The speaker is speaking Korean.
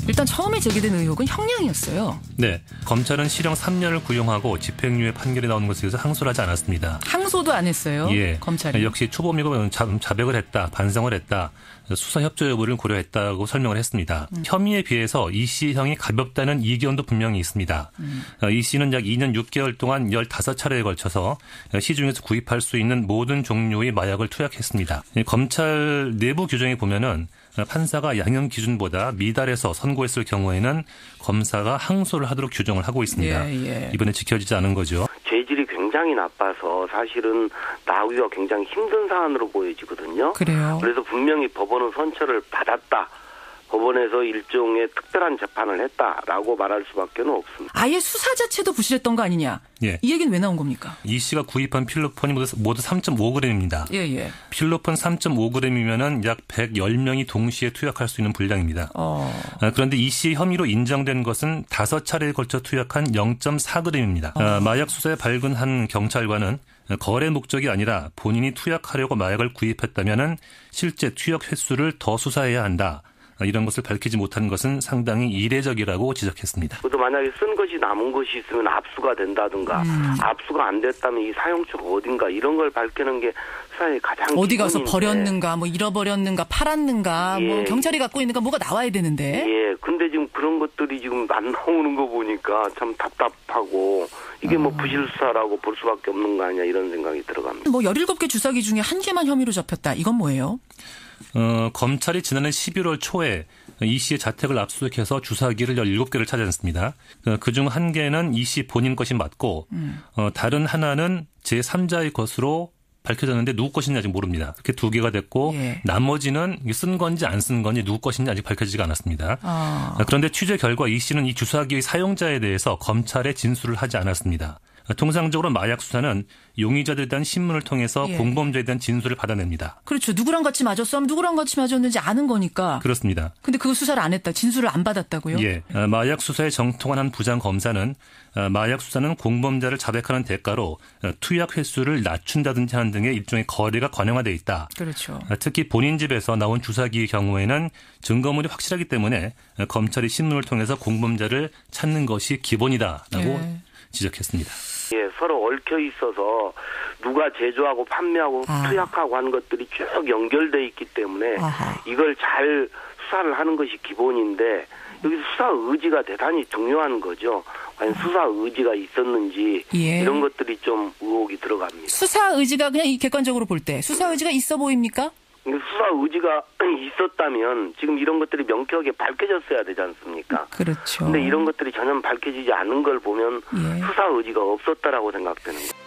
일단 처음에 제기된 의혹은 형량이었어요. 네, 검찰은 실형 3년을 구형하고 집행유예 판결이 나오는 것에 대해서 항소를 하지 않았습니다. 항소도 안 했어요. 예, 검찰이. 역시 초범이고 자백을 했다, 반성을 했다, 수사 협조 여부를 고려했다고 설명을 했습니다. 혐의에 비해서 이 씨 형이 가볍다는 이견도 분명히 있습니다. 이 씨는 약 2년 6개월 동안 15차례에 걸쳐서 시중에서 구입할 수 있는 모든 종류의 마약을 투약했습니다. 검찰 내부 규정에 보면은 판사가 양형 기준보다 미달해서 선고했을 경우에는 검사가 항소를 하도록 규정을 하고 있습니다. 이번에 지켜지지 않은 거죠. 죄질이 굉장히 나빠서 사실은 나오기가 굉장히 힘든 사안으로 보여지거든요. 그래요. 그래서 분명히 법원은 선처를 받았다. 법원에서 일종의 특별한 재판을 했다라고 말할 수밖에 없습니다. 아예 수사 자체도 부실했던 거 아니냐. 예. 이 얘기는 왜 나온 겁니까? 이 씨가 구입한 필로폰이 모두 3.5g입니다. 예. 필로폰 3.5g이면은 약 110명이 동시에 투약할 수 있는 분량입니다. 그런데 이 씨 혐의로 인정된 것은 5차례에 걸쳐 투약한 0.4g입니다. 마약 수사에 발근한 경찰관은 거래 목적이 아니라 본인이 투약하려고 마약을 구입했다면은 실제 투약 횟수를 더 수사해야 한다. 이런 것을 밝히지 못한 것은 상당히 이례적이라고 지적했습니다. 그래도 만약에 쓴 것이 남은 것이 있으면 압수가 된다든가 압수가 안 됐다면 이 사용처가 어딘가 이런 걸 밝히는 게 수사의 가장 어디 가서 기본인데. 버렸는가 뭐 잃어버렸는가 팔았는가 뭐 경찰이 갖고 있는가 뭐가 나와야 되는데. 예. 근데 지금 그런 것들이 지금 안 나오는 거 보니까 참 답답하고 이게 뭐 부실 수사라고 볼 수밖에 없는 거 아니냐 이런 생각이 들어갑니다. 뭐 17개 주사기 중에 1개만 혐의로 잡혔다. 이건 뭐예요? 검찰이 지난해 11월 초에 이 씨의 자택을 압수수색해서 주사기를 17개를 찾아냈습니다. 그중 1개는 이 씨 본인 것이 맞고 다른 하나는 제3자의 것으로 밝혀졌는데 누구 것인지 아직 모릅니다. 그렇게 2개가 됐고 나머지는 쓴 건지 안 쓴 건지 누구 것인지 아직 밝혀지지가 않았습니다. 그런데 취재 결과 이 씨는 이 주사기의 사용자에 대해서 검찰에 진술을 하지 않았습니다. 통상적으로 마약 수사는 용의자들에 대한 신문을 통해서 공범자에 대한 진술을 받아냅니다. 그렇죠. 누구랑 같이 맞았어? 하면 누구랑 같이 맞았는지 아는 거니까. 그렇습니다. 근데 그 수사를 안 했다. 진술을 안 받았다고요? 예. 마약 수사에 정통한 한 부장 검사는 마약 수사는 공범자를 자백하는 대가로 투약 횟수를 낮춘다든지 하는 등의 일종의 거래가 관행화되어 있다. 그렇죠. 특히 본인 집에서 나온 주사기의 경우에는 증거물이 확실하기 때문에 검찰이 신문을 통해서 공범자를 찾는 것이 기본이다라고 지적했습니다. 예, 서로 얽혀 있어서 누가 제조하고 판매하고 투약하고 하는 것들이 쭉 연결돼 있기 때문에 이걸 잘 수사를 하는 것이 기본인데 여기서 수사 의지가 대단히 중요한 거죠. 과연 수사 의지가 있었는지 이런 것들이 좀 의혹이 들어갑니다. 수사 의지가 그냥 이 객관적으로 볼 때 수사 의지가 있어 보입니까? 수사 의지가 있었다면 지금 이런 것들이 명쾌하게 밝혀졌어야 되지 않습니까? 그렇죠. 근데 이런 것들이 전혀 밝혀지지 않은 걸 보면 수사 의지가 없었다라고 생각되는 거예요.